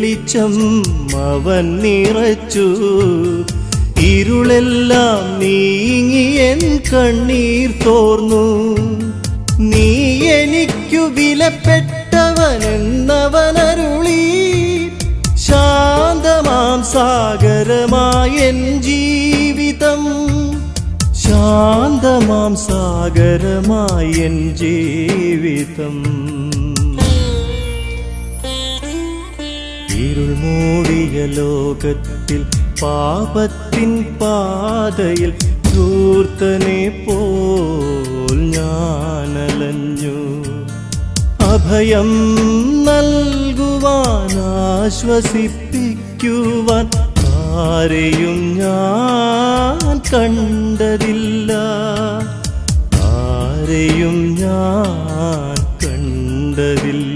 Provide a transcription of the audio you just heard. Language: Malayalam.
വെളിച്ചം അവൻ നിറച്ചു. ഇരുളെല്ലാം നീങ്ങി എൻ കണ്ണീർ തോർന്നു. നീ എനിക്കു വിലപ്പെട്ടവനെന്നവനരുളി. ശാന്തമാം സാഗരമായെൻ ജീവിതം, ശാന്തമാം സാഗരമായെൻ ജീവിതം. ഇരുൾ മൂടിയ ലോകത്തിൽ പാപത്തിൻ പാതയിൽ ധൂർത്തനെ പോൽ ഞാനലഞ്ഞു. അഭയം നൽകുവാൻ ആശ്വസിപ്പിക്കുവാൻ ആരെയും ഞാൻ കണ്ടതില്ല, ആരെയും ഞാൻ കണ്ടതില്ല.